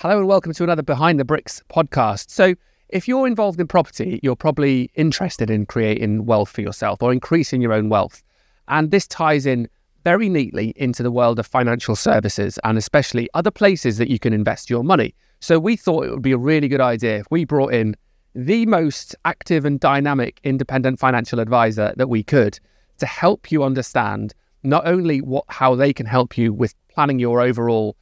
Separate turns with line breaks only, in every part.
Hello and welcome to another Behind the Bricks podcast. So if you're involved in property, you're probably interested in creating wealth for yourself or increasing your own wealth. And this ties in very neatly into the world of financial services and especially other places that you can invest your money. So we thought it would be a really good idea if we brought in the most active and dynamic independent financial advisor that we could to help you understand not only how they can help you with planning your overall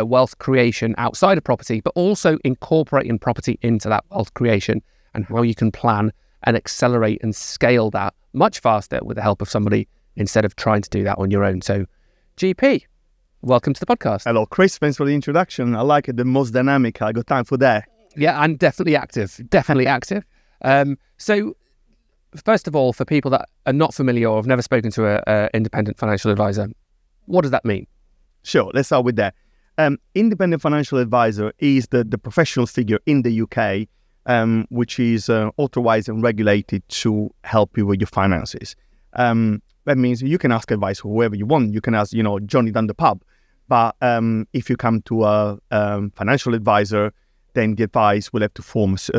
wealth creation outside of property, but also incorporating property into that wealth creation and how you can plan and accelerate and scale that much faster with the help of somebody instead of trying to do that on your own. So, GP, welcome to the podcast.
Hello, Chris. Thanks for the introduction. I like it. The most dynamic. I got time for that.
Yeah, and definitely active. So, first of all, for people that are not familiar or have never spoken to an independent financial advisor, what does that mean?
Sure. Let's start with that. Independent financial advisor is the professional figure in the UK, which is authorized and regulated to help you with your finances. That means you can ask advice for whoever you want. You can ask, Johnny down the pub. But if you come to a financial advisor, then the advice will have to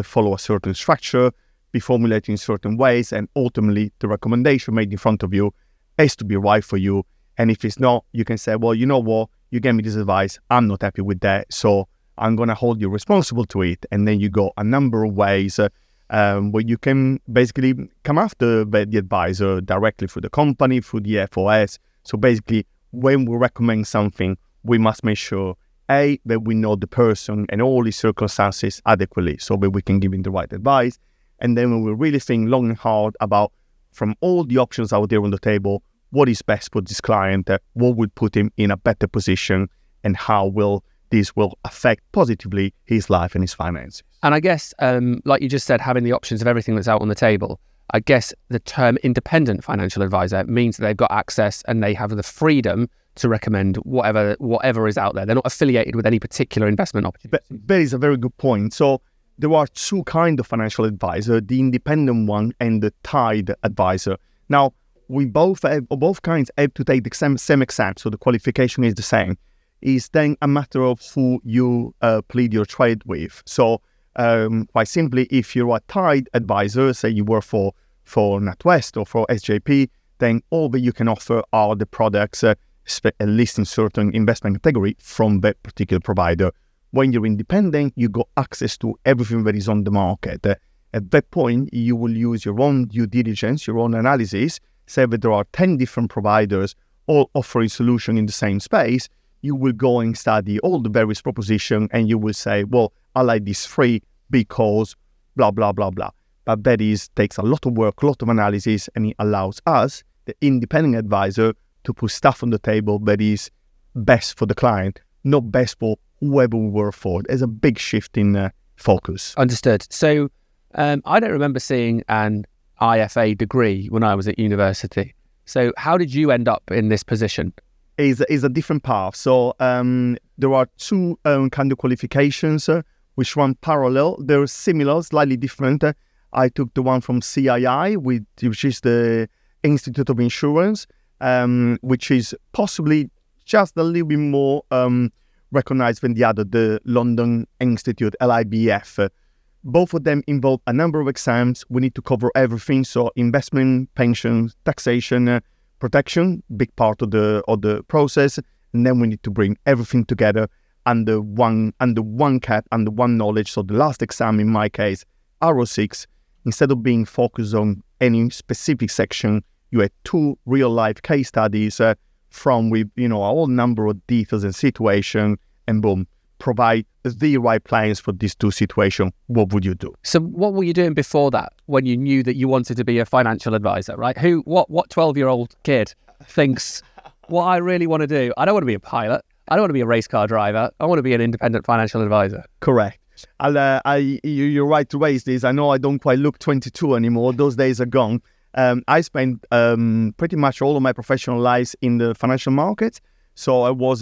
follow a certain structure, be formulated in certain ways, and ultimately the recommendation made in front of you has to be right for you. And if it's not, you can say, well, you know what? You gave me this advice. I'm not happy with that. So I'm going to hold you responsible to it. And then you go a number of ways where you can basically come after the advisor directly through the company, through the IFAs. So basically, when we recommend something, we must make sure, A, that we know the person and all his circumstances adequately so that we can give him the right advice. And then when we really think long and hard about, from all the options out there on the table, what is best for this client, what would put him in a better position, and how this will affect positively his life and his finances.
And I guess, like you just said, having the options of everything that's out on the table, I guess the term independent financial advisor means that they've got access and they have the freedom to recommend whatever is out there. They're not affiliated with any particular investment opportunity.
That is a very good point. So there are two kinds of financial advisor, the independent one and the tied advisor. Now, both kinds have to take the same exam, so the qualification is the same. It's then a matter of who you plead your trade with. So quite simply, if you're a tied advisor, say you work for NatWest or for SJP, then all that you can offer are the products, at least in certain investment category, from that particular provider. When you're independent, you got access to everything that is on the market. At that point, you will use your own due diligence, your own analysis. Say that there are 10 different providers all offering solution in the same space. You will go and study all the various propositions and you will say, well, I like this three because blah, blah, blah, blah. But that takes a lot of work, a lot of analysis, and it allows us, the independent advisor, to put stuff on the table that is best for the client, not best for whoever we work for. There's a big shift in focus.
Understood. So I don't remember seeing an IFA degree when I was at university. So how did you end up in this position?
Is a different path. So there are two kind of qualifications which run parallel. They're similar, slightly different. I took the one from CII, which is the Institute of Insurance, which is possibly just a little bit more recognized than the other, the London Institute, LIBF. Both of them involve a number of exams. We need to cover everything. So investment, pensions, taxation, protection, big part of the process. And then we need to bring everything together under one cap, under one knowledge. So the last exam, in my case, RO6, instead of being focused on any specific section, you had two real life case studies from with a whole number of details and situation, and boom, provide the right plans for these two situations. What would you do?
So what were you doing before that when you knew that you wanted to be a financial advisor, right? What 12-year-old kid thinks, what I really want to do, I don't want to be a pilot, I don't want to be a race car driver, I want to be an independent financial advisor.
Correct. You're right to raise this. I know I don't quite look 22 anymore. Those days are gone. I spent pretty much all of my professional life in the financial markets. So I was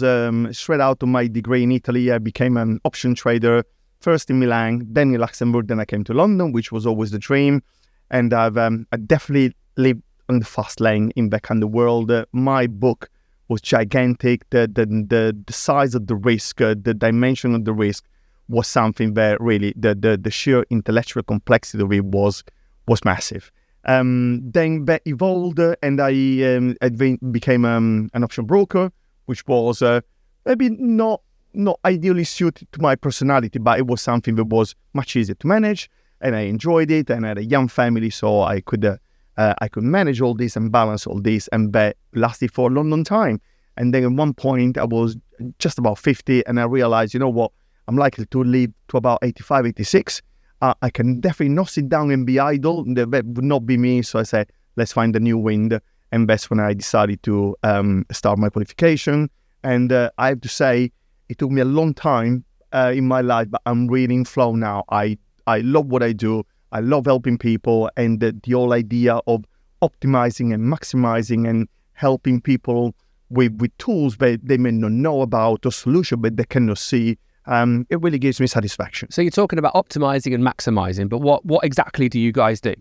straight out of my degree in Italy. I became an option trader, first in Milan, then in Luxembourg, then I came to London, which was always the dream. And I definitely lived on the fast lane in that kind of world. My book was gigantic. The size of the risk, the dimension of the risk was something that really the sheer intellectual complexity of it was massive. Then that evolved, and I became an option broker, which was maybe not ideally suited to my personality, but it was something that was much easier to manage, and I enjoyed it. And I had a young family, so I could manage all this and balance all this, and that lasted for a long time. And then at one point, I was just about 50, and I realized, you know what, I'm likely to live to about 85, 86. I can definitely not sit down and be idle. That would not be me. So I said, let's find a new wind. And that's when I decided to start my qualification. And I have to say, it took me a long time in my life, but I'm really in flow now. I love what I do. I love helping people, and the whole idea of optimizing and maximizing and helping people with tools that they may not know about, or solution but they cannot see. It really gives me satisfaction.
So you're talking about optimizing and maximizing, but what exactly do you guys do?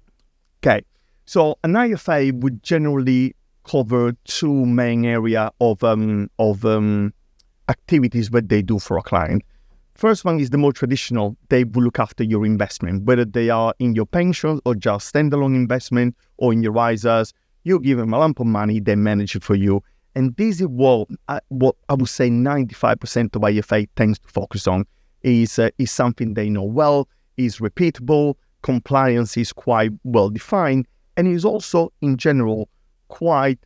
Okay, so an IFA would generally cover two main areas of activities that they do for a client. First one is the more traditional. They will look after your investment, whether they are in your pensions or just standalone investment or in your ISAs. You give them a lump of money, they manage it for you. And this is what I would say 95% of IFA tends to focus on is something they know well, is repeatable, compliance is quite well defined, and is also in general quite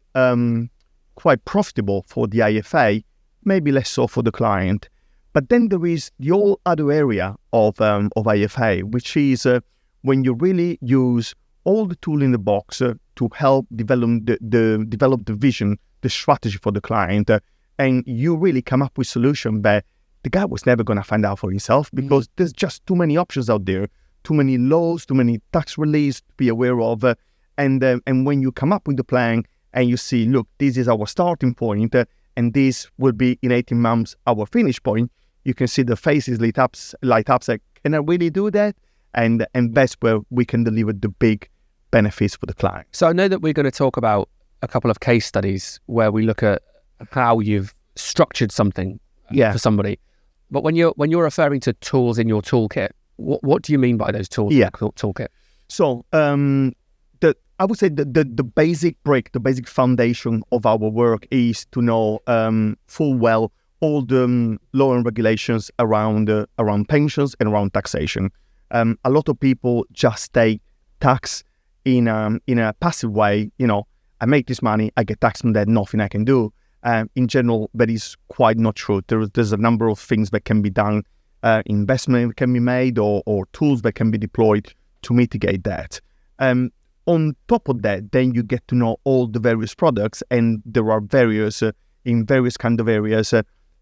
profitable for the IFA, maybe less so for the client. But then there is the whole other area of IFA, which is when you really use all the tool in the box to help develop the vision, the strategy for the client, and you really come up with solution that the guy was never going to find out for himself, because there's just too many options out there, too many laws, too many tax reliefs to be aware of, and when you come up with the plan and you see, look, this is our starting point, and this will be in 18 months our finish point, you can see the faces light up, like, can I really do that? And that's where we can deliver the big benefits for the client.
So I know that we're going to talk about a couple of case studies where we look at how you've structured something for somebody. But when you're referring to tools in your toolkit, what do you mean by those tools in your toolkit?
So I would say the basic brick, the basic foundation of our work is to know full well all the law and regulations around pensions and around taxation. A lot of people just take tax in a passive way. You know, I make this money, I get taxed on that, nothing I can do. In general, that is quite not true. There's a number of things that can be done, investment can be made, or tools that can be deployed to mitigate that. On top of that, then you get to know all the various products, and there are various in various kind of areas,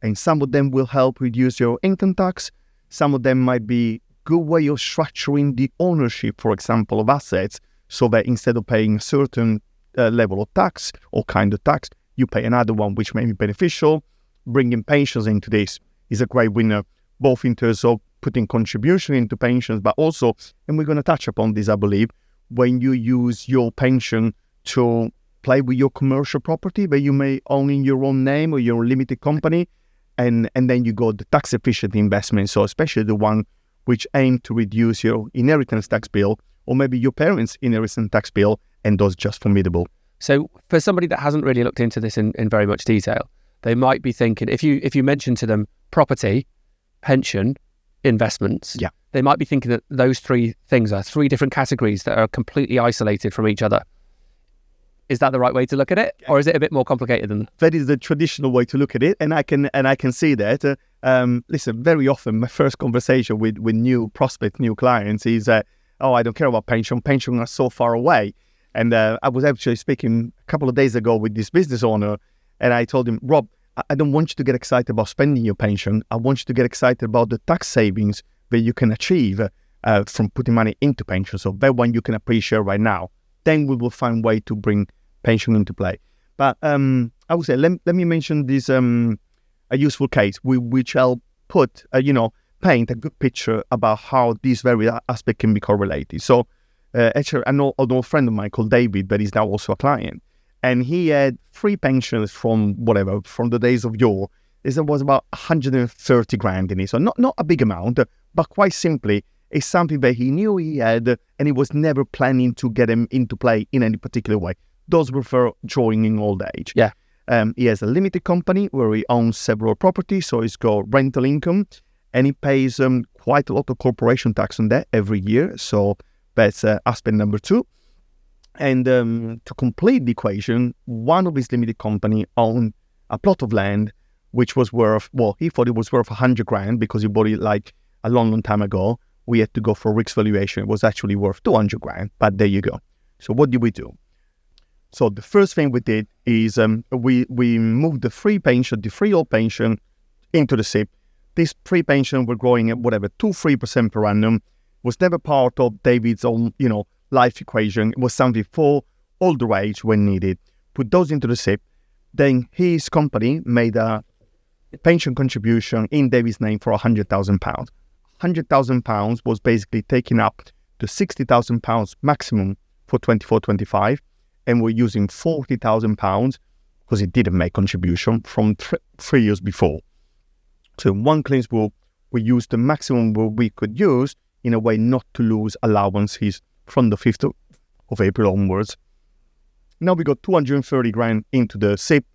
and some of them will help reduce your income tax. Some of them might be good way of structuring the ownership, for example, of assets, so that instead of paying a certain level of tax or kind of tax, you pay another one which may be beneficial. Bringing pensions into this is a great winner, both in terms of putting contribution into pensions, but also, and we're going to touch upon this, I believe, when you use your pension to play with your commercial property that you may own in your own name or your limited company, and then you got the tax efficient investment, so especially the one which aim to reduce your inheritance tax bill, or maybe your parents' inheritance tax bill, and those just formidable.
So for somebody that hasn't really looked into this in very much detail, they might be thinking, if you mention to them property, pension, investments, they might be thinking that those three things are three different categories that are completely isolated from each other. Is that the right way to look at it, or is it a bit more complicated than that?
That is the traditional way to look at it, and I can see that. Listen, very often my first conversation with new prospects, new clients is, oh, I don't care about pension. Pension are so far away. And I was actually speaking a couple of days ago with this business owner, and I told him, Rob, I don't want you to get excited about spending your pension. I want you to get excited about the tax savings that you can achieve from putting money into pension. So that one you can appreciate right now. Then we will find a way to bring pension into play. But I would say, let me mention this a useful case which I'll put, paint a good picture about how these various aspects can be correlated. So actually, I know a friend of mine called David, but he's now also a client. And he had 3 pensions from the days of yore. It was about 130 grand in it. So not a big amount, But quite simply, it's something that he knew he had, and he was never planning to get him into play in any particular way. Those refer drawing in old age.
Yeah.
He has a limited company where he owns several properties, so he's got rental income, and he pays quite a lot of corporation tax on that every year. So that's aspect number 2. And to complete the equation, one of his limited company owned a plot of land which was worth, well, he thought it was worth 100 grand because he bought it like a long, long time ago. We had to go for risk valuation. It was actually worth 200 grand, but there you go. So what did we do? So the first thing we did is we moved the free pension, the freehold pension, into the SIP. This free pension were growing at whatever, 2-3% per annum. Was never part of David's own, life equation. It was something for older age when needed. Put those into the SIP. Then his company made a pension contribution in David's name for £100,000. £100,000 was basically taken up to £60,000 maximum for 24-25, and we're using £40,000 because he didn't make contribution from 3 years before. So in one clean book, we used the maximum we could use in a way not to lose allowances from the 5th of April onwards. Now we got 230 grand into the SIP.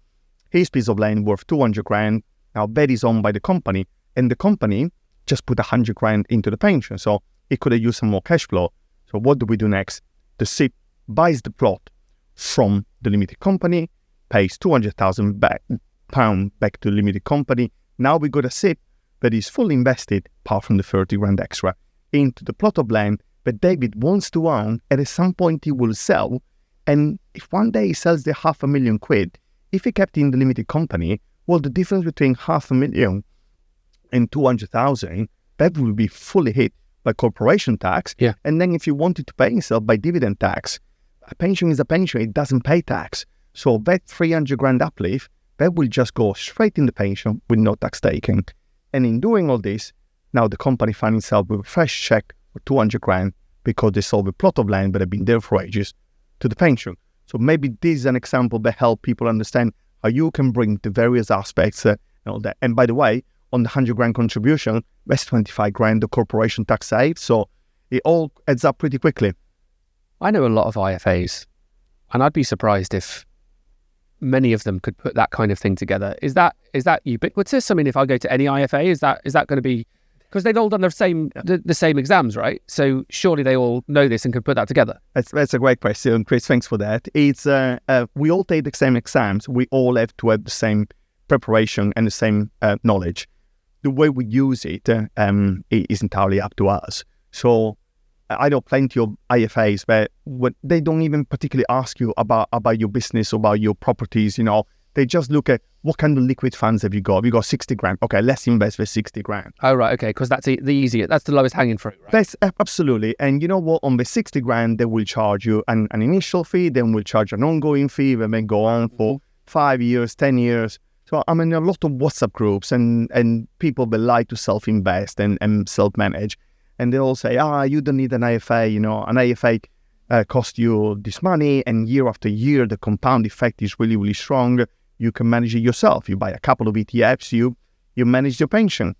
His piece of land worth 200 grand. Now that is owned by the company, and the company just put 100 grand into the pension. So it could have used some more cash flow. So what do we do next? The SIP buys the plot from the limited company, pays £200,000 back to the limited company. Now we got a SIP that is fully invested, apart from the 30 grand extra, into the plot of land that David wants to own, and at some point he will sell. And if one day he sells the £500,000, if he kept it in the limited company, well, the difference between £500,000 and 200,000, that will be fully hit by corporation tax.
Yeah.
And then if you wanted to pay himself by dividend tax, a pension is a pension, it doesn't pay tax. So that 300 grand uplift, that will just go straight in the pension with no tax taken. And in doing all this, now the company finds itself with a fresh check for 200 grand because they sold a plot of land that had been there for ages to the pension. So maybe this is an example that helps people understand how you can bring the various aspects and all that. And by the way, on the 100 grand contribution, that's 25 grand the corporation tax saved. So it all adds up pretty quickly.
I know a lot of IFAs, and I'd be surprised if many of them could put that kind of thing together. Is that ubiquitous? I mean, if I go to any IFA, is that going to be, because they've all done the same exams, right? So surely they all know this and can put that together.
That's a great question, Chris. Thanks for that. It's we all take the same exams. We all have to have the same preparation and the same knowledge. The way we use it is entirely up to us. So I know plenty of IFAs where they don't even particularly ask you about your business, about your properties, They just look at what kind of liquid funds have you got. You got 60 grand. Okay, let's invest for 60 grand.
Oh, right. Okay, because that's the easier. That's the lowest hanging fruit, right?
That's absolutely. And you know what? On the 60 grand, they will charge you an initial fee, then will charge an ongoing fee, and then go on for 5 years, 10 years. So I'm in a lot of WhatsApp groups and people that like to self-invest and self-manage. And they all say, you don't need an IFA. An IFA costs you this money, and year after year, the compound effect is really, really strong. You can manage it yourself. You buy a couple of ETFs, you manage your pension.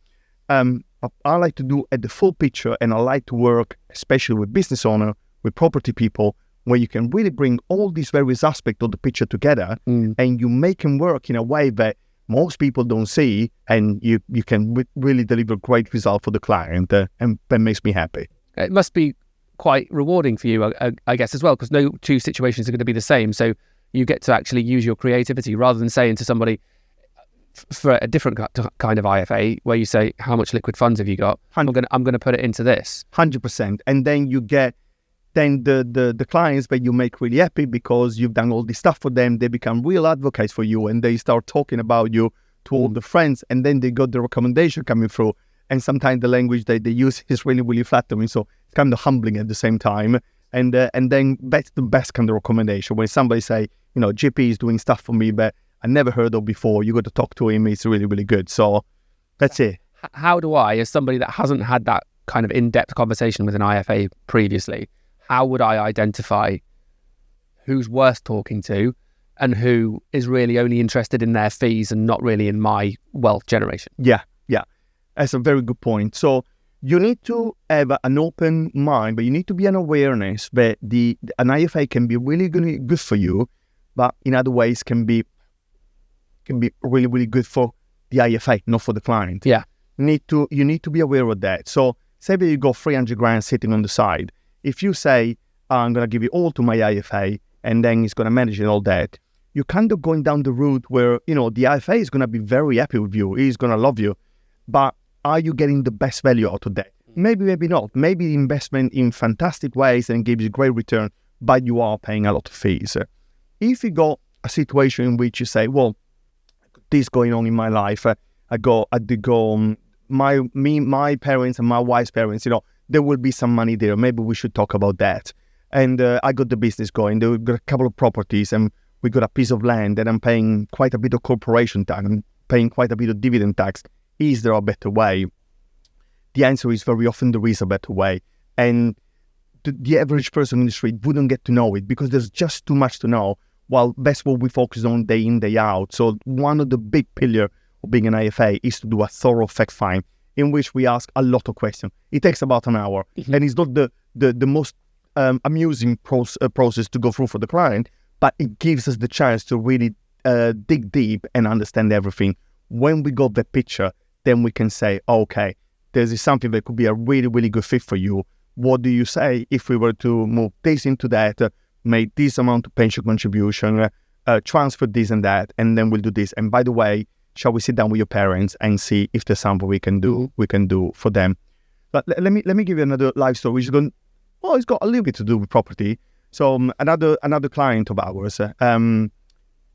I like to do at the full picture, and I like to work, especially with business owner, with property people, where you can really bring all these various aspects of the picture together, and you make them work in a way that most people don't see, and you can really deliver great result for the client, and that makes me happy.
It must be quite rewarding for you, I guess, as well, because no two situations are going to be the same. So you get to actually use your creativity rather than saying to somebody for a different kind of IFA where you say, how much liquid funds have you got? I'm going to put it into this.
100%. And then you get the clients that you make really happy because you've done all this stuff for them. They become real advocates for you, and they start talking about you to all the friends, and then they got the recommendation coming through. And sometimes the language that they use is really, really flattering. So it's kind of humbling at the same time. And then that's the best kind of recommendation. When somebody say, GP is doing stuff for me that I never heard of before, you got to talk to him. It's really, really good. So that's it.
How do I, as somebody that hasn't had that kind of in-depth conversation with an IFA previously, how would I identify who's worth talking to and who is really only interested in their fees and not really in my wealth generation?
Yeah. That's a very good point. So you need to have an open mind, but you need to be an awareness that an IFA can be really good for you, but in other ways can be really, really good for the IFA, not for the client.
Yeah.
You need to be aware of that. So say that you got 300 grand sitting on the side. If you say, I'm going to give it all to my IFA and then he's going to manage it all that, you're kind of going down the route where, the IFA is going to be very happy with you. He's going to love you. But are you getting the best value out of that? Maybe not. Maybe investment in fantastic ways and gives you great return, but you are paying a lot of fees. If you got a situation in which you say, well, this going on in my life, my parents and my wife's parents, there will be some money there. Maybe we should talk about that. And I got the business going. We've got a couple of properties and we got a piece of land and I'm paying quite a bit of corporation tax. I'm paying quite a bit of dividend tax. Is there a better way? The answer is very often there is a better way. And the average person in the street wouldn't get to know it because there's just too much to know. Well, that's what we focus on day in, day out. So one of the big pillars of being an IFA is to do a thorough fact find in which we ask a lot of questions. It takes about an hour. Mm-hmm. And it's not the most amusing process to go through for the client, but it gives us the chance to really dig deep and understand everything. When we got the picture, then we can say, okay, there's something that could be a really, really good fit for you. What do you say if we were to move this into that, make this amount of pension contribution, transfer this and that, and then we'll do this. And by the way, shall we sit down with your parents and see if there's something we can do for them? But let me give you another life story, which is it's got a little bit to do with property. So another client of ours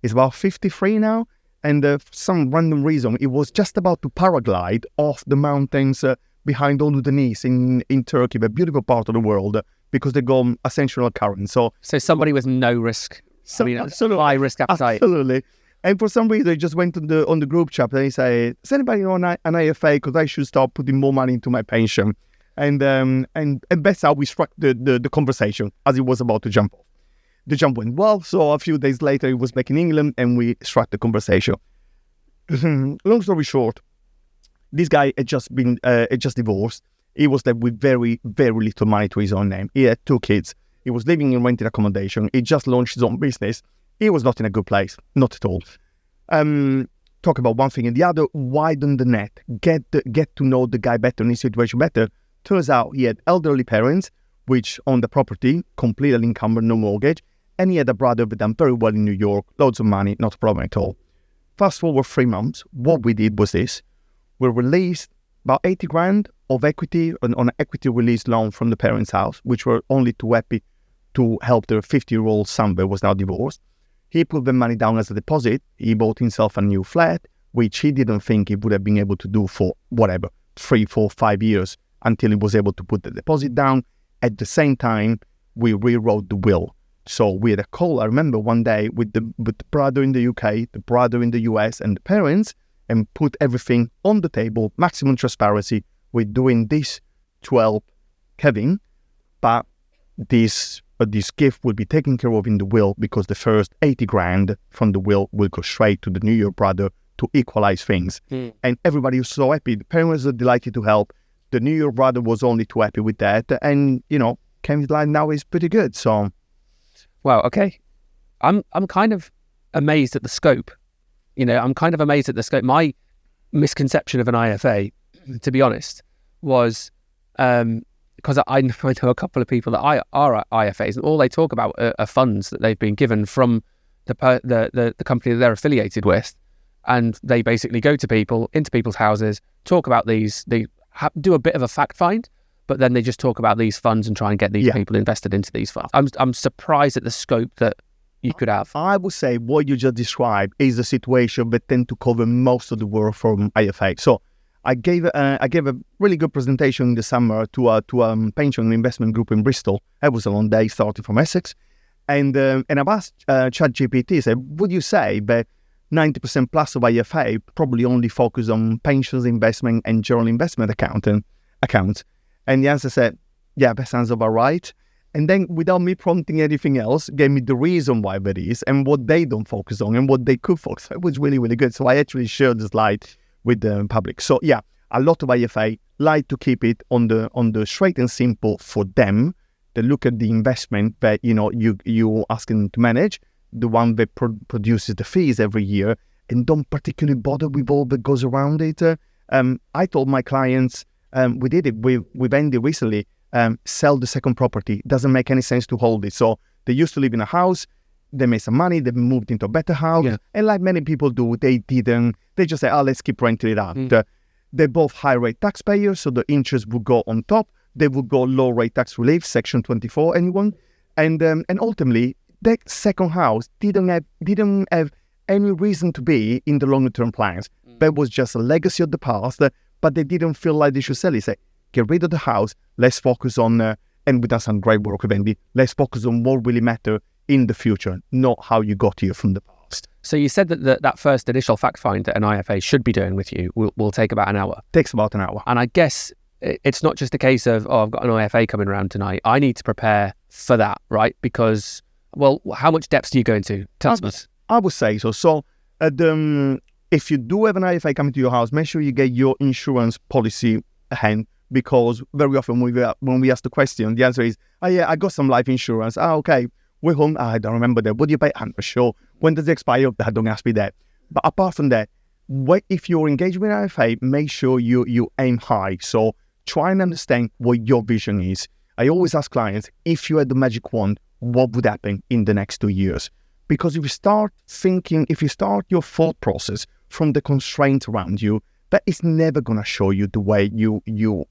is about 53 now, and for some random reason, it was just about to paraglide off the mountains behind Uludeniz in Turkey, the beautiful part of the world, because they got ascensional current. So
somebody with no risk, high risk appetite.
Absolutely. And for some reason, he just went on the group chat and he said, does anybody know an IFA? Because I should start putting more money into my pension. And that's how we struck the conversation as it was about to jump off. The jump went well, so a few days later, he was back in England and we struck the conversation. Long story short, this guy had just divorced. He was there with very, very little money to his own name. He had 2 kids. He was living in rented accommodation. He just launched his own business. He was not in a good place, not at all. Talk about one thing and the other, widen the net, get to know the guy better and his situation better. Turns out he had elderly parents, which owned the property, completely encumbered, no mortgage, and he had a brother that done very well in New York, loads of money, not a problem at all. Fast forward 3 months, what we did was this. We released about 80 grand of equity on an equity release loan from the parents' house, which were only too happy to help their 50-year-old son that was now divorced. He put the money down as a deposit. He bought himself a new flat, which he didn't think he would have been able to do for 3, 4, 5 years until he was able to put the deposit down. At the same time, we rewrote the will. So we had a call, I remember one day, with the brother in the UK, the brother in the US, and the parents, and put everything on the table, maximum transparency. We're doing this to help Kevin, but this gift will be taken care of in the will because the first 80 grand from the will go straight to the New York brother to equalize things. And everybody was so happy. The parents were delighted to help. The New York brother was only too happy with that. And, Kevin's life now is pretty good. So,
wow, okay. I'm kind of amazed at the scope. I'm kind of amazed at the scope. My misconception of an IFA, to be honest, was because I know a couple of people that are IFAs, and all they talk about are funds that they've been given from the company that they're affiliated with, and they basically go to into people's houses, talk about these. They do a bit of a fact find, but then they just talk about these funds and try and get these people invested into these funds. I'm surprised at the scope that you could have.
I would say what you just described is the situation that tend to cover most of the world from IFA. So I gave a really good presentation in the summer to a pension investment group in Bristol. It was a long day, starting from Essex, and I've asked ChatGPT, said, would you say that 90% plus of IFA probably only focus on pensions, investment, and general investment accounts? And the answer said, yeah, that sounds about right. And then, without me prompting anything else, gave me the reason why that is and what they don't focus on and what they could focus on. It was really, really good. So I actually shared the slide with the public. So yeah, a lot of IFA like to keep it on the straight and simple for them. They look at the investment that you asking them to manage, the one that produces the fees every year, and don't particularly bother with all that goes around it. I told my clients, we did it with Andy recently, sell the second property. It doesn't make any sense to hold it. So they used to live in a house, they made some money, they moved into a better house, and like many people do, they just say, let's keep renting it out. They're both high rate taxpayers, so the interest would go on top. They would go low rate tax relief, Section 24, anyone, and ultimately that second house didn't have any reason to be in the longer term plans. That was just a legacy of the past, but they didn't feel like they should sell it. Say, get rid of the house. Let's focus on, and we've done some great work with Andy. Let's focus on what really matter in the future, not how you got here from the past.
So you said that first initial fact find that an IFA should be doing with you will take about an hour.
Takes about an hour.
And I guess it's not just a case of, I've got an IFA coming around tonight. I need to prepare for that, right? Because, well, how much depth do you go into? Tell us.
I would say so. So if you do have an IFA coming to your house, make sure you get your insurance policy at hand, because very often when we ask the question, the answer is, I got some life insurance. Okay. We're home. I don't remember that. What do you pay? I'm not sure. When does it expire? Don't ask me that. But apart from that, if you're engaged with an IFA, make sure you aim high. So try and understand what your vision is. I always ask clients, if you had the magic wand, what would happen in the next 2 years? Because if you start your thought process from the constraints around you, that is never going to show you the way you're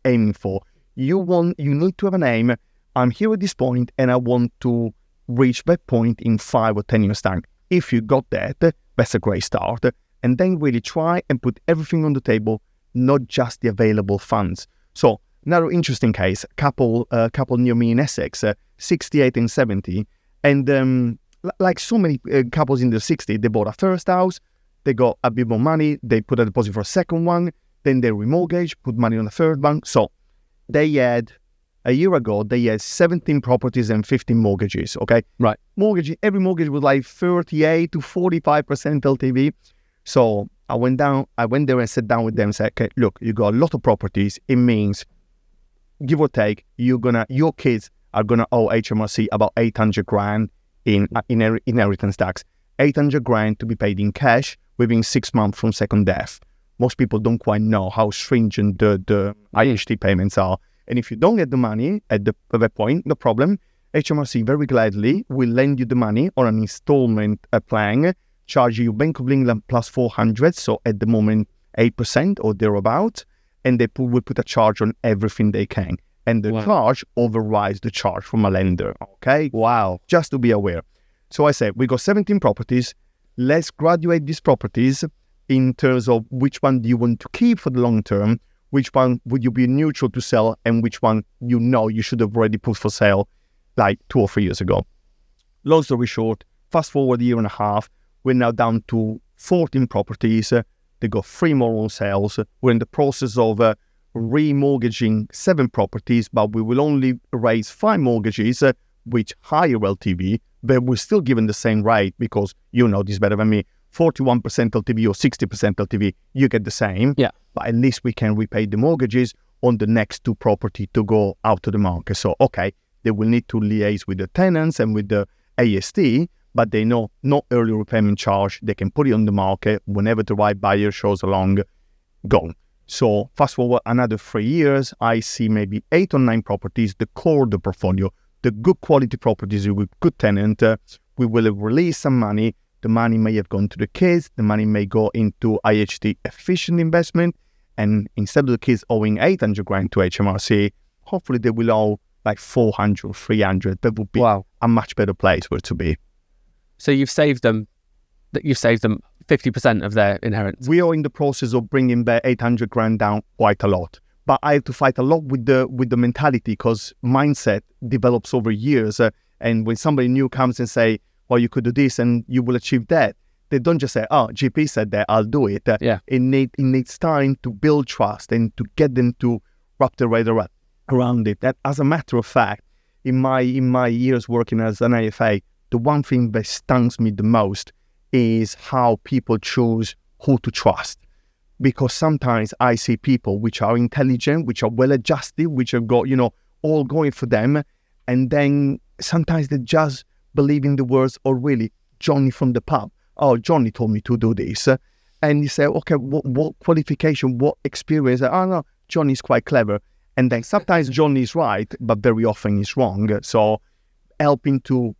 aiming for. You need to have an aim. I'm here at this point and I want to reach that point in 5 or 10 years' time. If you got that, that's a great start. And then really try and put everything on the table, not just the available funds. So another interesting case, couple near me in Essex, 68 and 70. And like so many couples in the 60s, they bought a first house, they got a bit more money, they put a deposit for a second one, then they remortgage, put money on the third one. So a year ago, they had 17 properties and 15 mortgages, okay?
Right.
Every mortgage was like 38 to 45% LTV. So I went there and sat down with them and said, okay, look, you got a lot of properties. It means, give or take, your kids are gonna owe HMRC about 800 grand in inheritance tax. 800 grand to be paid in cash within 6 months from second death. Most people don't quite know how stringent the IHT payments are. And if you don't get the money at that point, no problem. HMRC very gladly will lend you the money on an installment plan, charge you Bank of England plus 400, so at the moment 8% or thereabout, and they will put a charge on everything they can. And the charge overrides the charge from a lender, okay?
Wow.
Just to be aware. So I said, we got 17 properties. Let's graduate these properties in terms of which one do you want to keep for the long term, which one would you be neutral to sell, and which one you should have already put for sale like 2 or 3 years ago. Long story short, fast forward a year and a half, we're now down to 14 properties. They got 3 more on sales. We're in the process of remortgaging 7 properties, but we will only raise 5 mortgages with higher LTV, but we're still given the same rate because you know this better than me. 41% LTV or 60% LTV, you get the same.
Yeah.
But at least we can repay the mortgages on the next 2 property to go out to the market. So, okay, they will need to liaise with the tenants and with the AST, but they know no early repayment charge. They can put it on the market whenever the right buyer shows along, go. So fast forward another 3 years, I see maybe 8 or 9 properties, the core of the portfolio, the good quality properties with good tenant. We will have released some money. The money may have gone to the kids. The money may go into IHT efficient investment. And instead of the kids owing 800 grand to HMRC, hopefully they will owe like 400, 300. That would be a much better place for it to be.
So you've saved them 50% of their inheritance.
We are in the process of bringing the 800 grand down quite a lot. But I have to fight a lot with the mentality, because mindset develops over years. And when somebody new comes and say, well, you could do this and you will achieve that, they don't just say, oh, GP said that, I'll do it. It needs time to build trust and to get them to wrap their head around it. That, as a matter of fact, in my years working as an IFA, the one thing that stuns me the most is how people choose who to trust. because sometimes I see people which are intelligent, which are well-adjusted, which have got, all going for them. And then sometimes they just believe in the words, or really, Johnny from the pub. Oh, Johnny told me to do this. And you say, okay, what qualification, what experience? Oh, no, Johnny's quite clever. And then sometimes Johnny is right, but very often he's wrong. So helping to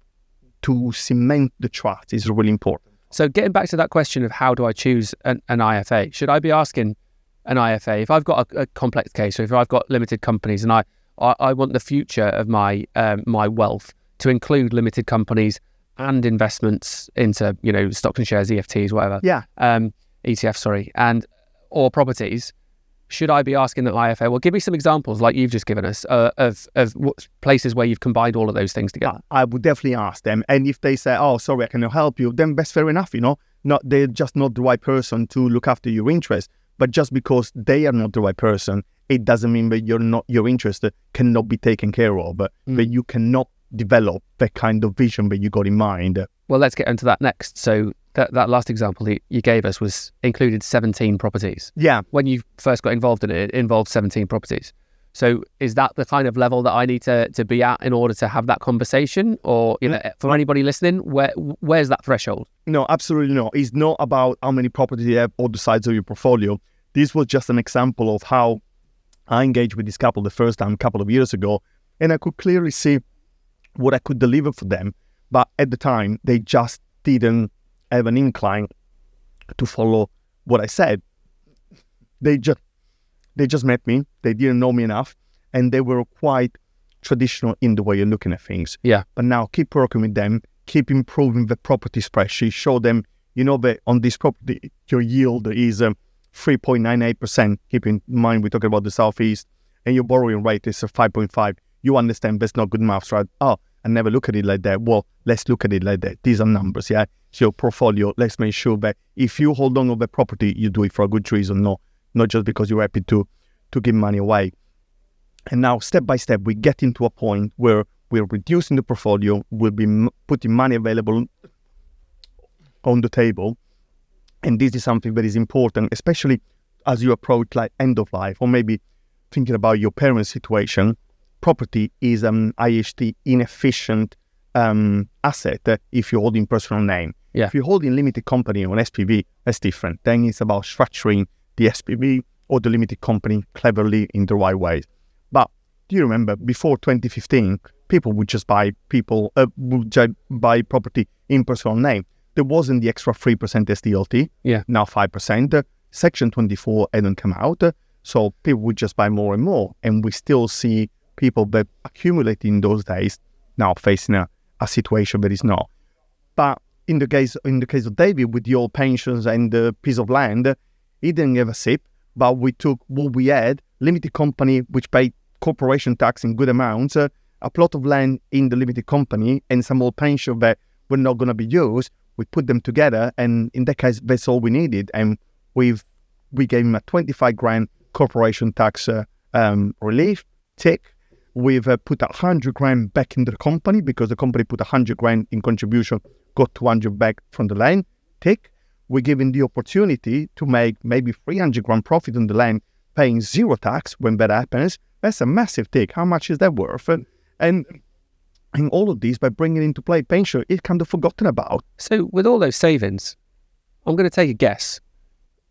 cement the trust is really important.
So getting back to that question of how do I choose an IFA, should I be asking an IFA if I've got a complex case, or if I've got limited companies and I want the future of my my wealth to include limited companies and investments into, stocks and shares, EFTs, whatever.
Yeah.
ETF, sorry, or properties. Should I be asking the IFA? Well, give me some examples, like you've just given us, of places where you've combined all of those things together.
I would definitely ask them. And if they say, oh, sorry, I cannot help you, then that's fair enough, They're just not the right person to look after your interest. But just because they are not the right person, it doesn't mean that your interest cannot be taken care of, but you cannot develop the kind of vision that you got in mind.
Well, let's get into that next. So that last example you gave us included 17 properties.
Yeah.
When you first got involved in it, it involved 17 properties. So is that the kind of level that I need to be at in order to have that conversation? Or, for anybody listening, where's that threshold?
No, absolutely not. It's not about how many properties you have or the size of your portfolio. This was just an example of how I engaged with this couple the first time a couple of years ago, and I could clearly see what I could deliver for them. But at the time, they just didn't have an incline to follow what I said. They just met me. They didn't know me enough, and they were quite traditional in the way you're looking at things.
Yeah.
But now keep working with them, keep improving the property spreadsheet. Show them, that on this property your yield is 3.98%. Keep in mind we're talking about the southeast, and your borrowing rate is 5.5. You understand that's not good maths, right? Oh, I never look at it like that. Well, let's look at it like that. These are numbers, yeah? So your portfolio, let's make sure that if you hold on to the property, you do it for a good reason, not just because you're happy to give money away. And now, step by step, we get into a point where we're reducing the portfolio, we'll be putting money available on the table. And this is something that is important, especially as you approach like end of life, or maybe thinking about your parents' situation. Property is an IHT inefficient asset if you're holding personal name.
Yeah.
If you're holding limited company or an SPV, that's different. Then it's about structuring the SPV or the limited company cleverly in the right way. But do you remember before 2015, people would just buy property in personal name. There wasn't the extra 3% SDLT.
Yeah.
Now 5%. Section 24 hadn't come out, so people would just buy more and more. And we still see people that accumulated in those days now facing a situation that is not. But in the case of David, with the old pensions and the piece of land, he didn't have a SIP, but we took what we had, limited company, which paid corporation tax in good amounts, a plot of land in the limited company, and some old pension that were not going to be used. We put them together, and in that case, that's all we needed. And we gave him a 25 grand corporation tax relief, tick. We've put 100 grand back in the company because the company put 100 grand in contribution, got 200 back from the land, tick. We're given the opportunity to make maybe 300 grand profit on the land, paying zero tax when that happens. That's a massive tick. How much is that worth? And all of this, by bringing into play pension, it's kind of forgotten about.
So with all those savings, I'm going to take a guess,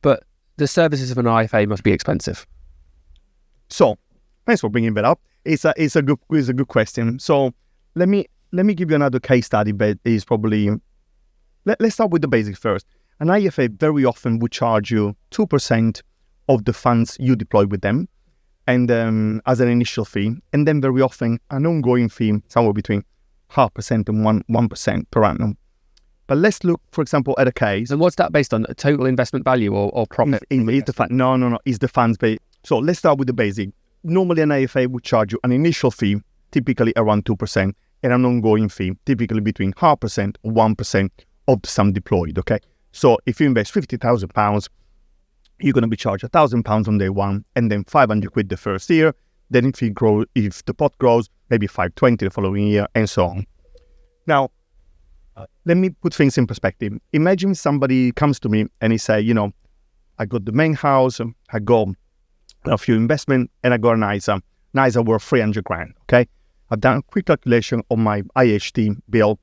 but the services of an IFA must be expensive.
So, thanks for bringing that up. It's a good question. So, let me give you another case study that is probably. Let's start with the basics first. An IFA very often would charge you 2% of the funds you deploy with them, and as an initial fee, and then very often an ongoing fee somewhere between 0.5% and 1% per annum. But let's look, for example, at a case.
And what's that based on? A total investment value or profit?
It's the fund. No. It's the funds based. So let's start with the basic. Normally, an IFA would charge you an initial fee, typically around 2%, and an ongoing fee, typically between 0.5% and 1% of the sum deployed. Okay. So if you invest £50,000, you're going to be charged £1,000 on day one, and then 500 quid the first year. Then if the pot grows, maybe 520 the following year, and so on. Now, let me put things in perspective. Imagine somebody comes to me and he say, I I got the main house, I got a few investment, and I got an ISA. An ISA worth 300 grand, okay? I've done a quick calculation on my IHT bill,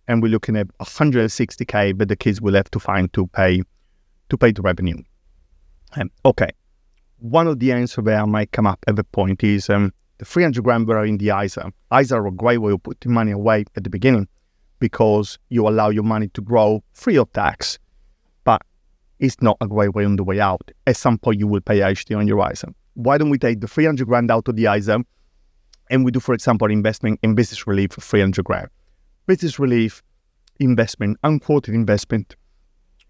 and we're looking at 160k, but the kids will have to find to pay the revenue. Okay, one of the answers where I might come up at the point is the 300 grand that are in the ISA. ISA are a great way of putting money away at the beginning because you allow your money to grow free of tax, but it's not a great way on the way out. At some point, you will pay IHT on your ISA. Why don't we take the 300 grand out of the ISA and we do, for example, investment in business relief for 300 grand. Business relief investment, unquoted investment,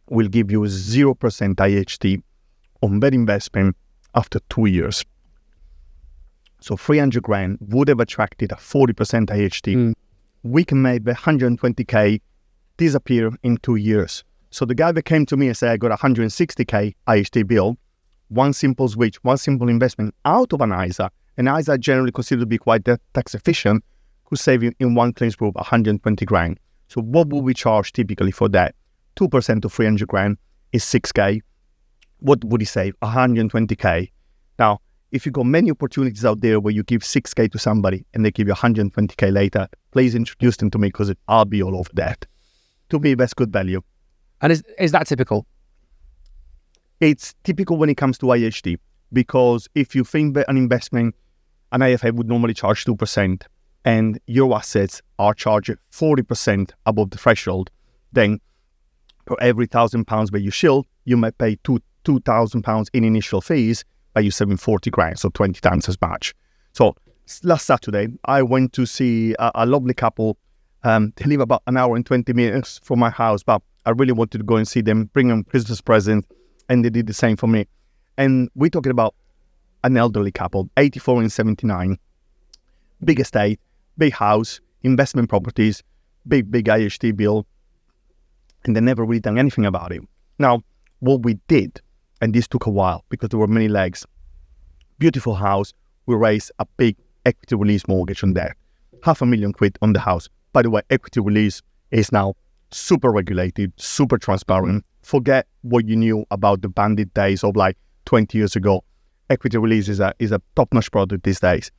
will give you 0% IHT on that investment after 2 years. So 300 grand would have attracted a 40% IHT. We can make the 120k disappear in 2 years. So the guy that came to me and said, I got 160k IHT bill, one simple switch, one simple investment out of an ISA, and ISA generally considered to be quite tax efficient, could save you in one claims group 120 grand. So what would we charge typically for that? 2% of 300 grand is 6k. What would he save? 120k. Now, if you got many opportunities out there where you give 6k to somebody and they give you 120k later, please introduce them to me because I'll be all over that. To me, that's good value.
And is that typical?
It's typical when it comes to IHT because if you think that an investment, an IFA would normally charge 2% and your assets are charged 40% above the threshold, then for every £1,000 that you shield, you might pay £2,000 in initial fees, but you're saving 40 grand, so 20 times as much. So last Saturday, I went to see a lovely couple. They live about an hour and 20 minutes from my house, but I really wanted to go and see them, bring them Christmas present, and they did the same for me. And we're talking about an elderly couple, 84 and 79, big estate, big house, investment properties, big IHT bill, and they never really done anything about it. Now, what we did, and this took a while because there were many legs, beautiful house, we raised a big equity release mortgage on that, £500,000 on the house. By the way, equity release is now super regulated, super transparent. Forget what you knew about the bandit days of like 20 years ago. Equity release is a top-notch product these days.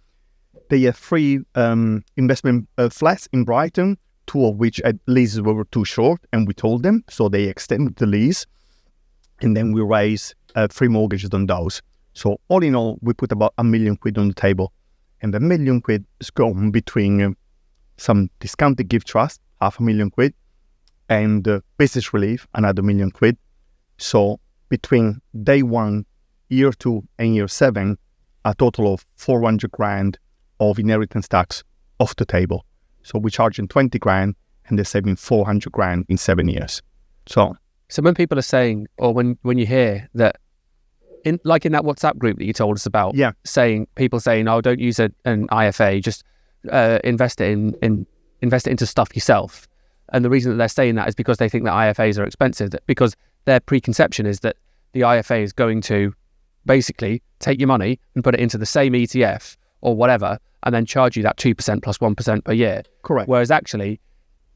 They have 3 investment flats in Brighton, 2 of which leases were too short, and we told them, so they extended the lease, and then we raised 3 mortgages on those. So all in all, we put about £1 million on the table, and the £1 million is gone between some discounted gift trust, £500,000, and business relief, another £1 million. So between day 1, year 2, and year 7, a total of 400 grand of inheritance tax off the table. So we're charging 20 grand and they're saving 400 grand in 7 years. So
when people are saying, or when you hear that, in that WhatsApp group that you told us about, people saying, oh, don't use an IFA, just invest it into stuff yourself. And the reason that they're saying that is because they think that IFAs are expensive, because their preconception is that the IFA is going to basically take your money and put it into the same ETF or whatever, and then charge you that 2% plus 1% per year.
Correct.
Whereas actually,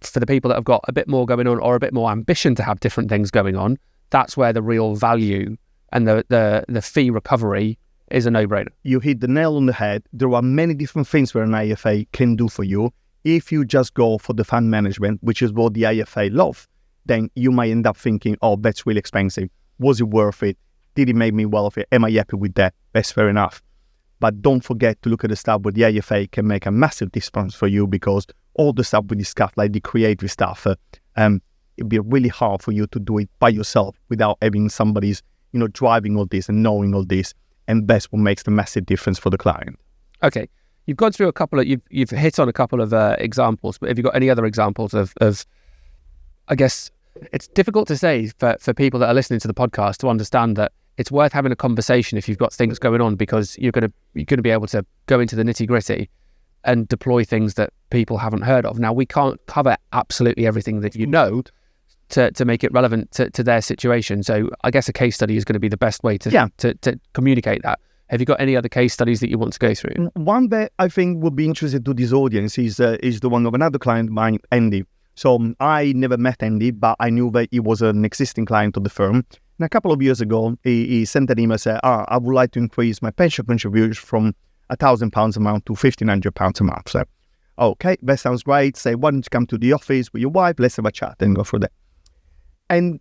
for the people that have got a bit more going on or a bit more ambition to have different things going on, that's where the real value and the fee recovery is a no-brainer.
You hit the nail on the head. There are many different things where an IFA can do for you. If you just go for the fund management, which is what the IFA love, then you might end up thinking, oh, that's really expensive. Was it worth it? Did it make me wealthy? Am I happy with that? That's fair enough. But don't forget to look at the stuff where the IFA can make a massive difference for you, because all the stuff we discussed, like the creative stuff, it'd be really hard for you to do it by yourself without having somebody's, driving all this and knowing all this. And that's what makes the massive difference for the client.
Okay. You've gone through you've hit on a couple of examples, but have you got any other examples of, I guess, it's difficult to say for people that are listening to the podcast to understand that it's worth having a conversation if you've got things going on, because you're going to be able to go into the nitty gritty and deploy things that people haven't heard of. Now, we can't cover absolutely everything that you know to make it relevant to their situation. So I guess a case study is going to be the best way to communicate that. Have you got any other case studies that you want to go through?
One that I think would be interesting to this audience is the one of another client of mine, Andy. So I never met Andy, but I knew that he was an existing client of the firm. And a couple of years ago, he sent an email and said, I would like to increase my pension contribution from £1,000 a month to £1,500 a month. So, okay, that sounds great. Say, why don't you come to the office with your wife? Let's have a chat and go through that. And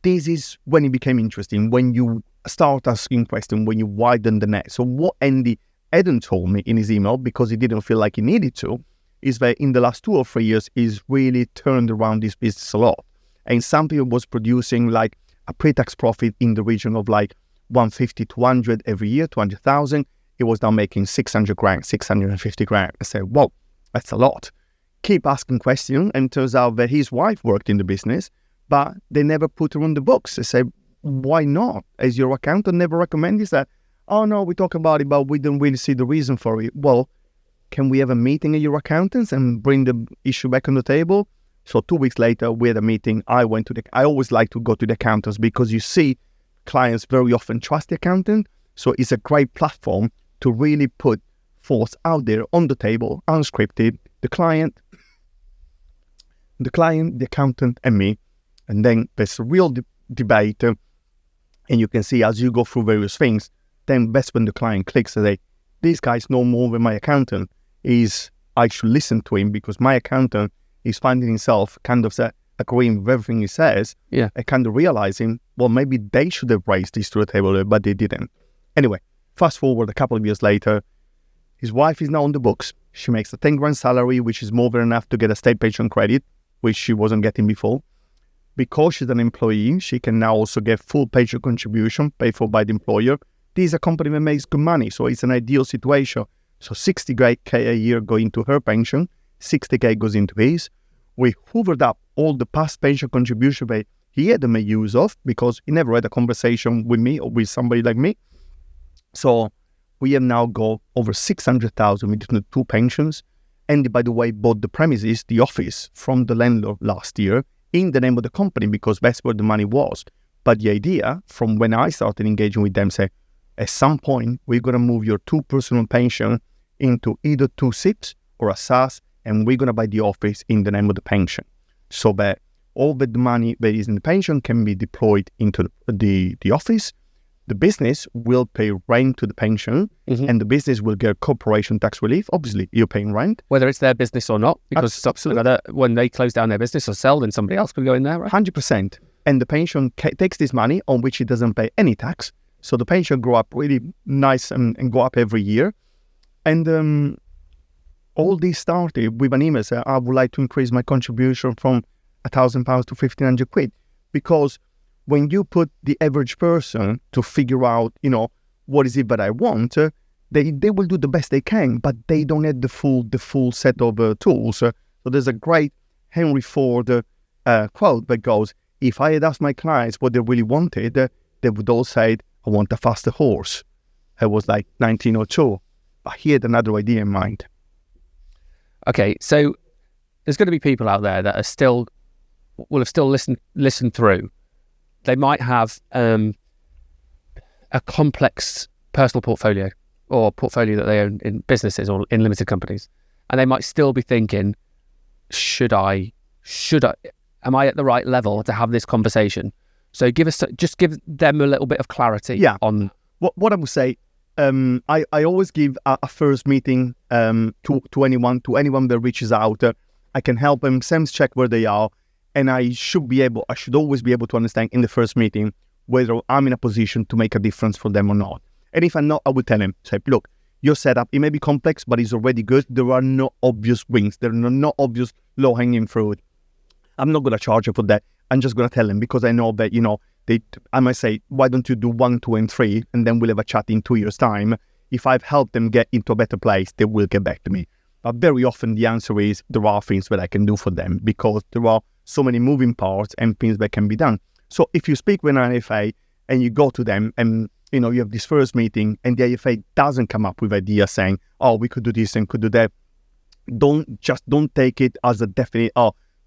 this is when it became interesting, when you start asking questions, when you widen the net. So what Andy hadn't told me in his email, because he didn't feel like he needed to, is that in the last 2 or 3 years, he's really turned around this business a lot. And something was producing like a pre-tax profit in the region of like 150, 200 every year, 200,000. It was now making 600 grand, 650 grand. I said, whoa, that's a lot. Keep asking questions, and turns out that his wife worked in the business, but they never put her on the books. I said, why not? As your accountant never recommended that? Oh no, we talk about it, but we don't really see the reason for it. Well, can we have a meeting at your accountants and bring the issue back on the table? So 2 weeks later, we had a meeting. I always like to go to the accountants, because you see clients very often trust the accountant. So it's a great platform to really put thoughts out there on the table, unscripted, the client, the accountant, and me. And then there's a real debate. And you can see as you go through various things, then that's when the client clicks and say, this guy's no more than my accountant. I should listen to him, because my accountant is finding himself kind of agreeing with everything he says.
Yeah.
And kind of realizing, well, maybe they should have raised this to the table, but they didn't. Anyway, fast forward a couple of years later, his wife is now on the books. She makes a 10 grand salary, which is more than enough to get a state pension credit, which she wasn't getting before. Because she's an employee, she can now also get full pension contribution paid for by the employer. This is a company that makes good money, so it's an ideal situation. So 60K a year go into her pension, 60K goes into his. We hoovered up all the past pension contribution that he hadn't made use of, because he never had a conversation with me or with somebody like me. So we have now got over 600,000 between the two pensions. And by the way, bought the premises, the office, from the landlord last year in the name of the company, because that's where the money was. But the idea from when I started engaging with them, say, at some point, we're going to move your 2 personal pension into either 2 SIPs or a SAS, and we're going to buy the office in the name of the pension, so that all the money that is in the pension can be deployed into the office. The business will pay rent to the pension, and the business will get corporation tax relief. Obviously, you're paying rent.
Whether it's their business or not, because
Absolutely.
When they close down their business or sell, then somebody else could go in there, right?
100%. And the pension takes this money on which it doesn't pay any tax. So the pension grow up really nice and go up every year. And all this started with an email saying, I would like to increase my contribution from £1,000 to £1,500, because when you put the average person to figure out, what is it that I want, they will do the best they can, but they don't have the full set of tools. So there's a great Henry Ford quote that goes, if I had asked my clients what they really wanted, they would all say, I want a faster horse. It was like 1902, but he had another idea in mind.
Okay, so there's going to be people out there that will have still listened through. They might have a complex personal portfolio, or portfolio that they own in businesses or in limited companies, and they might still be thinking, am I at the right level to have this conversation? So give them a little bit of clarity on
what I would say. I always give a first meeting to anyone that reaches out. I can help them, sense check where they are, and I should always be able to understand in the first meeting whether I'm in a position to make a difference for them or not. And if I'm not, I would tell them, say, look, your setup, it may be complex, but it's already good. There are no obvious wins. There are no obvious low-hanging fruit. I'm not going to charge you for that. I'm just going to tell them, because I know that, I might say, why don't you do 1, 2, and 3, and then we'll have a chat in 2 years' time. If I've helped them get into a better place, they will get back to me. But very often the answer is there are things that I can do for them, because there are so many moving parts and things that can be done. So if you speak with an IFA and you go to them and, you have this first meeting and the IFA doesn't come up with ideas saying, oh, we could do this and could do that, don't take it as a definite,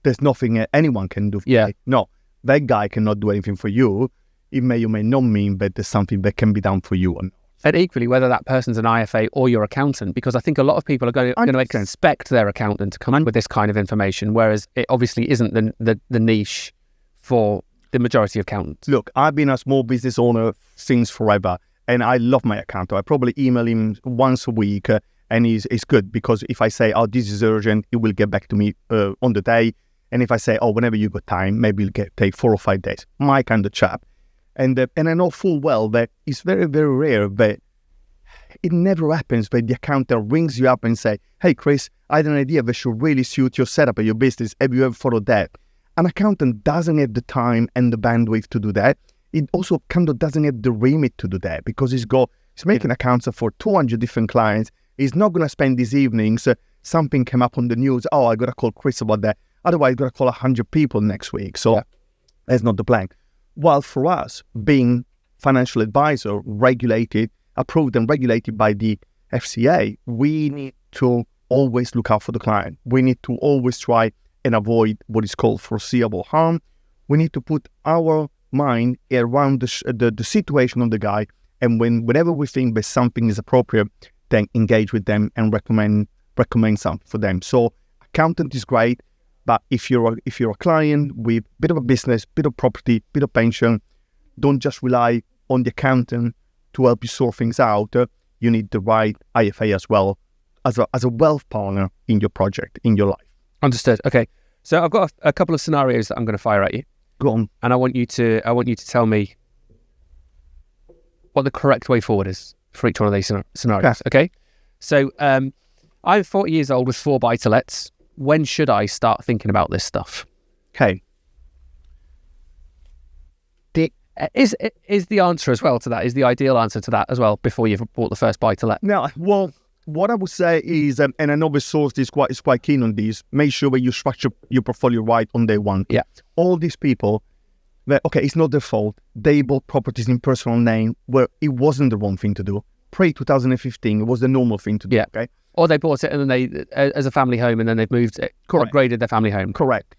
there's nothing anyone can do for you. No, that guy cannot do anything for you. It may or may not mean that there's something that can be done for you.
And equally, whether that person's an IFA or your accountant, because I think a lot of people are going to expect their accountant to come in with this kind of information, whereas it obviously isn't the niche for the majority of accountants?
Look, I've been a small business owner since forever, and I love my accountant. I probably email him once a week, and it's good because if I say, oh, this is urgent, he will get back to me on the day. And if I say, oh, whenever you got time, maybe it'll take 4 or 5 days. My kind of chap. And I know full well that it's very, very rare that it never happens where the accountant rings you up and say, hey, Chris, I had an idea that should really suit your setup of your business. Have you ever followed that? An accountant doesn't have the time and the bandwidth to do that. It also kind of doesn't have the remit to do that because he's making accounts for 200 different clients. He's not going to spend these evenings. Something came up on the news. Oh, I got to call Chris about that. Otherwise, I got to call 100 people next week. So that's not the plan. While for us, being financial advisor, regulated, approved and regulated by the FCA, we need to always look out for the client. We need to always try and avoid what is called foreseeable harm. We need to put our mind around the situation of the guy, and whenever we think that something is appropriate, then engage with them and recommend something for them. So accountant is great, but if you're a client with a bit of a business, bit of property, bit of pension, don't just rely on the accountant to help you sort things out. You need the right IFA as well as a wealth partner in your project, in your life.
Understood. Okay. So I've got a couple of scenarios that I'm going to fire at you.
Go on.
And I want you to tell me what the correct way forward is for each one of these scenarios. Okay. So I'm 40 years old with 4 buy-to-lets. When should I start thinking about this stuff?
Okay.
Is the answer as well to that, is the ideal answer to that as well before you've bought the first buy-to-let?
Now, well, what I would say is, and I know the source is quite keen on this, make sure that you structure your portfolio right on day one.
Yeah.
All these people, it's not their fault. They bought properties in personal name where it wasn't the wrong thing to do. Pre-2015, it was the normal thing to do.
Yeah.
Okay.
Or they bought it and then they, as a family home, and then they've moved it, upgraded their family home.
Correct.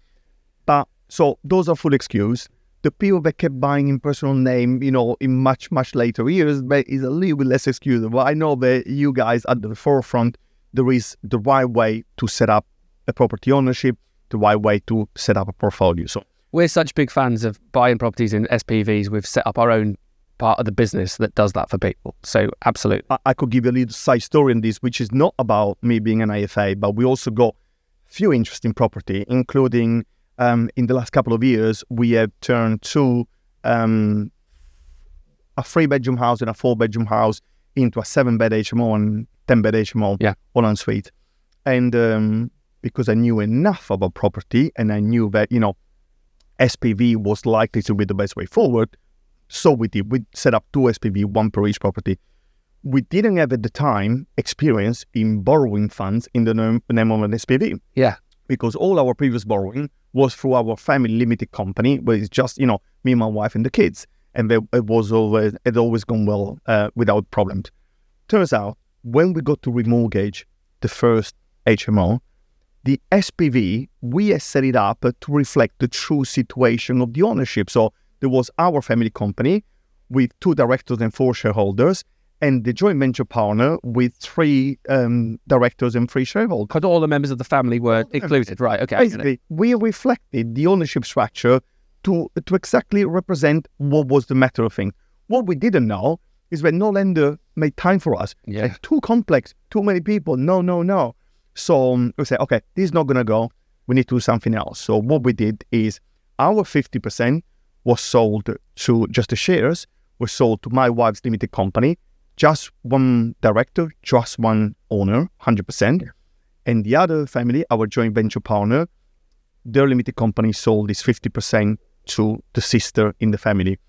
But, so those are full excuse. The people that kept buying in personal name, in much, much later years, but is a little bit less excusable. I know that you guys at the forefront, there is the right way to set up a property ownership, the right way to set up a portfolio. So
we're such big fans of buying properties in SPVs. We've set up our own part of the business that does that for people. So absolutely.
I could give you a little side story on this, which is not about me being an IFA, but we also got a few interesting property, including in the last couple of years, we have turned to a 3-bedroom house and a 4-bedroom house into a 7-bed HMO and 10-bed HMO, all en suite. And because I knew enough about property and I knew that, SPV was likely to be the best way forward, so we did. We set up 2 SPV, 1 per each property. We didn't have at the time experience in borrowing funds in the name of an SPV.
Yeah.
Because all our previous borrowing was through our family limited company, where it's just, me, my wife and the kids. And it had always gone well without problems. Turns out, when we got to remortgage the first HMO, the SPV, we had set it up to reflect the true situation of the ownership. So there was our family company with 2 directors and 4 shareholders, and the joint venture partner with 3 directors and 3 shareholders.
Because all the members of the family were included, right? Okay.
Basically, we reflected the ownership structure to exactly represent what was the matter of thing. What we didn't know is that no lender made time for us.
Yeah.
It's too complex, too many people. No. So we said, okay, this is not going to go. We need to do something else. So what we did is our 50% was sold to just the shares, were sold to my wife's limited company, just 1 director, just 1 owner, 100%. And the other family, our joint venture partner, their limited company sold this 50% to the sister in the family.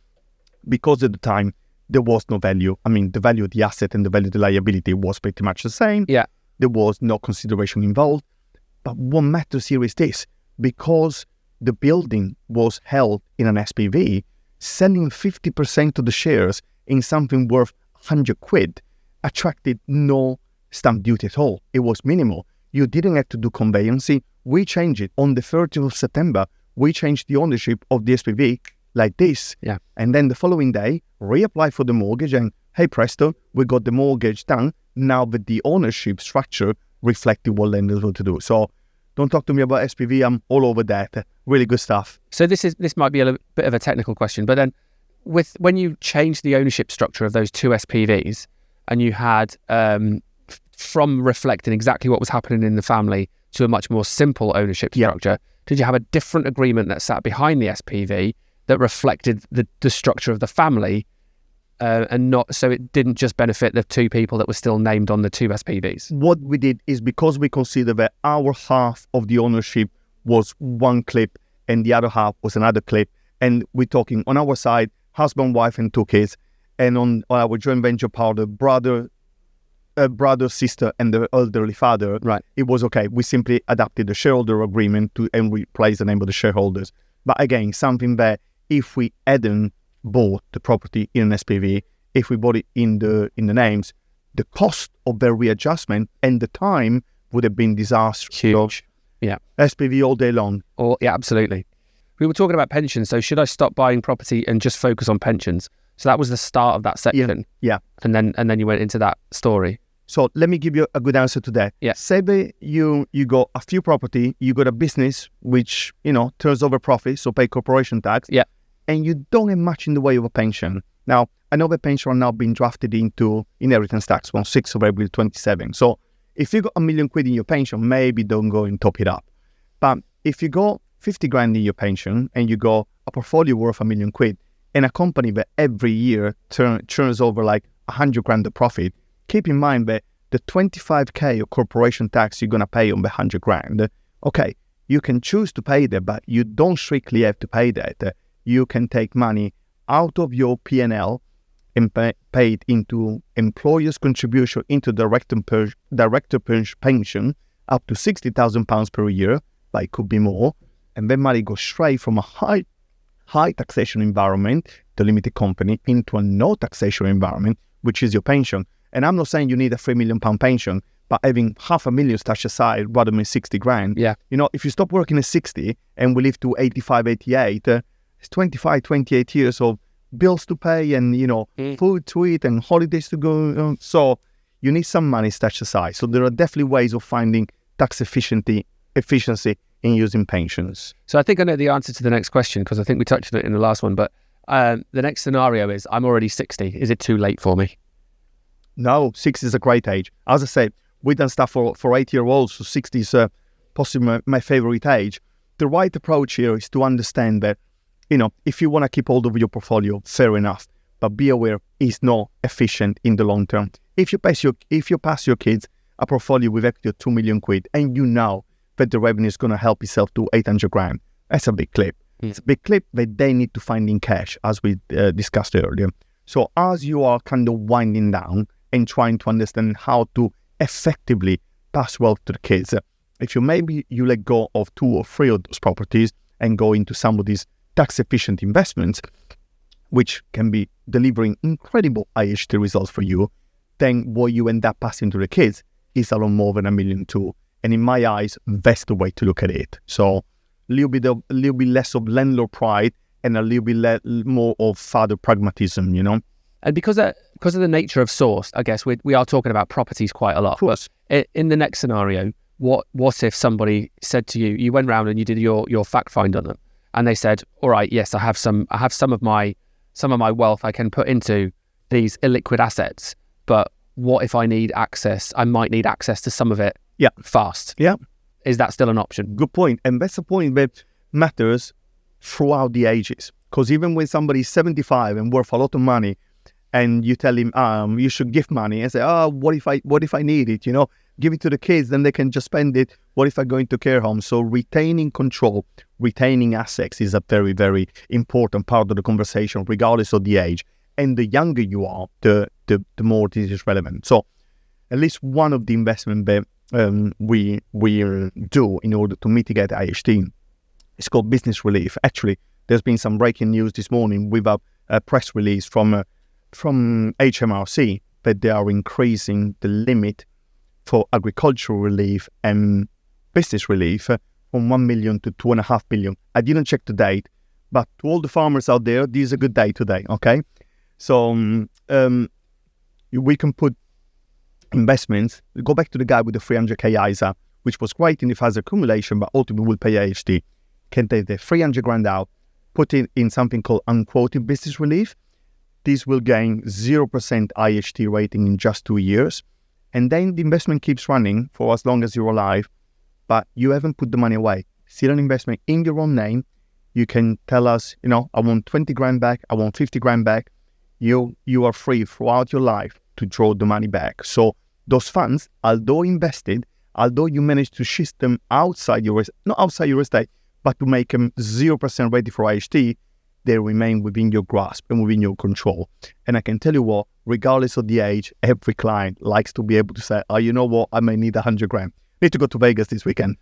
Because at the time, there was no value. I mean, the value of the asset and the value of the liability was pretty much the same.
Yeah.
There was no consideration involved. But what matters here is this. Because the building was held in an SPV, selling 50% of the shares in something worth 100 quid attracted no stamp duty at all. It was minimal. You didn't have to do conveyancing. We changed it. On the 30th of September, we changed the ownership of the SPV like this.
Yeah.
And then the following day, reapply for the mortgage and, hey presto, we got the mortgage done. Now that the ownership structure reflected what lenders were to do. So Don't talk to me about SPV. I'm all over that. Really good stuff.
So this might be a bit of a technical question, but then when you changed the ownership structure of those two SPVs and you had from reflecting exactly what was happening in the family to a much more simple ownership structure, did you have a different agreement that sat behind the SPV that reflected the structure of the family and not so it didn't just benefit the two people that were still named on the two SPVs?
What we did is because we consider that our half of the ownership was one clip and the other half was another clip, and we're talking on our side, husband, wife, and 2 kids, and on our joint venture part, brother, sister, and the elderly father.
Right.
It was okay. We simply adapted the shareholder agreement and replaced the name of the shareholders. But again, something that if we hadn't bought the property in an SPV, if we bought it in the names, the cost of the readjustment and the time would have been disastrous.
Huge. Yeah.
SPV all day long.
Yeah, absolutely. We were talking about pensions, so should I stop buying property and just focus on pensions? So that was the start of that section.
Yeah.
And then you went into that story.
So let me give you a good answer to that.
Yeah.
Say that you got a few property, you got a business which, turns over profit, so pay corporation tax.
Yeah.
And you don't have much in the way of a pension. Now, I know the pension are now being drafted into inheritance tax on 6th of April 27. So if you got £1 million in your pension, maybe don't go and top it up. But if you got 50 grand in your pension and you got a portfolio worth £1 million and a company that every year turns over like 100 grand of profit, keep in mind that the 25k of corporation tax you're going to pay on the 100 grand, okay, you can choose to pay that, but you don't strictly have to pay that. You can take money out of your P&L and pay it into employer's contribution into director pension up to £60,000 per year, but it could be more. And then money goes straight from a high taxation environment, the limited company, into a no taxation environment, which is your pension. And I'm not saying you need a £3 million pension, but having £500,000 stashed aside rather than 60 grand.
Yeah.
If you stop working at 60 and we live to 85, 88, it's 25, 28 years of bills to pay and, food to eat and holidays to go. So you need some money stashed aside. So there are definitely ways of finding tax efficiency in using pensions.
So I think I know the answer to the next question because I think we touched on it in the last one. But the next scenario is I'm already 60. Is it too late for me?
No, 60 is a great age. As I say, we've done stuff for 8-year-olds, so 60 is possibly my favorite age. The right approach here is to understand that, if you want to keep hold of your portfolio, fair enough. But be aware, it's not efficient in the long term. If you pass your kids a portfolio with equity of £2 million and you know that the revenue is going to help itself to 800 grand, that's a big clip. It's a big clip that they need to find in cash, as we discussed earlier. So as you are kind of winding down and trying to understand how to effectively pass wealth to the kids, if you let go of 2 or 3 of those properties and go into some of these tax-efficient investments, which can be delivering incredible IHT results for you, then what you end up passing to the kids is a lot more than £1 million too. And in my eyes, that's the way to look at it. So a little bit less of landlord pride and a little bit more of father pragmatism,
And because of the nature of source, I guess we are talking about properties quite a lot.
Of course.
But in the next scenario, what if somebody said to you, you went round and you did your fact find on them, and they said, "All right, yes, I have some of my wealth I can put into these illiquid assets, but what if I need access? I might need access to some of it fast."
Yeah.
Is that still an option?
Good point. And that's a point that matters throughout the ages. Because even when somebody's 75 and worth a lot of money, and you tell him, you should give money, and say, what if I need it? Give it to the kids, then they can just spend it. What if I go into care home? So retaining control, retaining assets is a very, very important part of the conversation, regardless of the age. And the younger you are, the more this is relevant. So at least one of the investment that we do in order to mitigate IHT is called business relief. Actually, there's been some breaking news this morning with a press release from HMRC that they are increasing the limit for agricultural relief and business relief from 1 million to 2.5 million. I didn't check the date, but to all the farmers out there, this is a good day today, okay? So we can put investments. Go back to the guy with the 300k ISA. which was great in the fast accumulation, but ultimately will pay IHT, can take the 300 grand out, put it in something called unquoted business relief. This will gain 0% IHT rating in just 2 years. And then the investment keeps running for as long as you're alive, but you haven't put the money away. Still an investment in your own name. You can tell us, I want 20 grand back, I want 50 grand back. You are free throughout your life to draw the money back. So those funds, although invested, although you manage to shift them outside your, not outside your estate, but to make them 0% ready for IHT, they remain within your grasp and within your control. And I can tell you what, regardless of the age, every client likes to be able to say, oh, you know what, I may need 100 grand. Need to go to Vegas this weekend.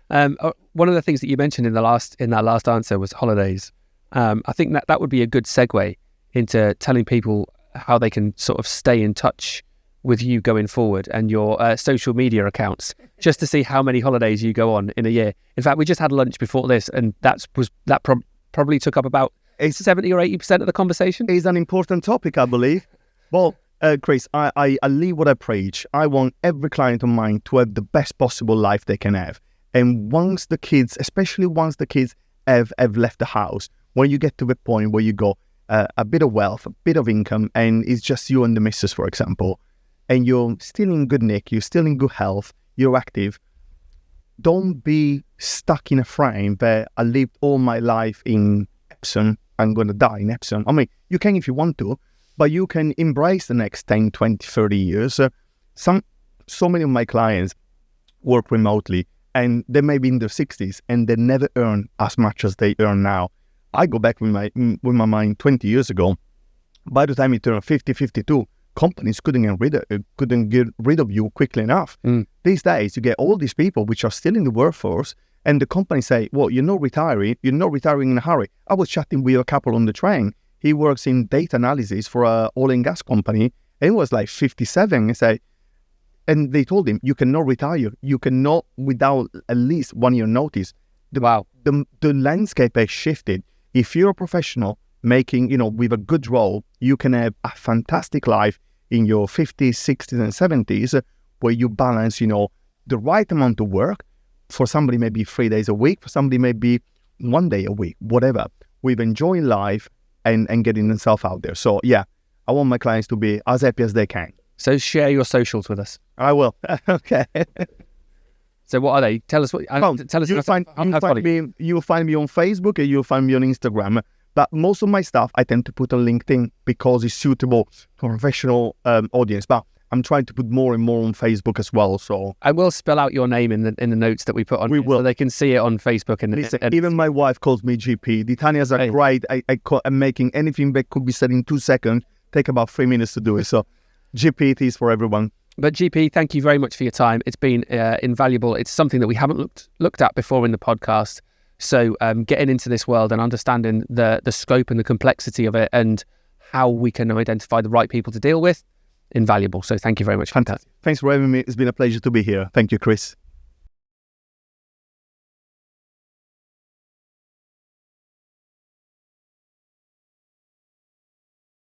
One of the things that you mentioned in that last answer was holidays. I think that would be a good segue into telling people how they can sort of stay in touch with you going forward and your social media accounts, just to see how many holidays you go on in a year. In fact, we just had lunch before this, and that probably took up about 70 or 80% of the conversation.
It's an important topic, I believe. Well, Chris, I live what I preach. I want every client of mine to have the best possible life they can have. And especially once the kids have left the house, when you get to the point where you go a bit of wealth, a bit of income, and it's just you and the missus, for example, and you're still in good nick, you're still in good health, you're active, don't be stuck in a frame that I lived all my life in Epsom, I'm going to die in Epsom. I mean, you can if you want to, but you can embrace the next 10, 20, 30 years. So many of my clients work remotely, and they may be in their 60s, and they never earn as much as they earn now. I go back with my mind 20 years ago. By the time you turn 50, 52, companies couldn't get rid of you quickly enough. These days, you get all these people which are still in the workforce, and the company say, well, you're not retiring in a hurry. I was chatting with a couple on the train. He works in data analysis for an oil and gas company, and he was like 57. And they told him, you cannot retire. You cannot without at least 1 year notice.
Wow.
The landscape has shifted. If you're a professional making, with a good role, you can have a fantastic life in your 50s, 60s, and 70s, where you balance, the right amount of work. For somebody, maybe 3 days a week. For somebody, maybe 1 day a week, whatever. With enjoying life and getting themselves out there. So, yeah, I want my clients to be as happy as they can.
So share your socials with us.
I will. Okay.
So what are they? Tell us. Tell us.
You'll find me on Facebook and you'll find me on Instagram. But most of my stuff I tend to put on LinkedIn because it's suitable for a professional audience. But I'm trying to put more and more on Facebook as well. So
I will spell out your name in the notes that we put on.
We will.
So they can see it on Facebook.
And even my wife calls me GP. The Italians are great. I'm making anything that could be said in 2 seconds take about 3 minutes to do it. So GP, it is for everyone.
But GP, thank you very much for your time. It's been invaluable. It's something that we haven't looked at before in the podcast. So getting into this world and understanding the scope and the complexity of it and how we can identify the right people to deal with, invaluable. So thank you very much.
Fantastic. Thanks for having me. It's been a pleasure to be here. Thank you, Chris.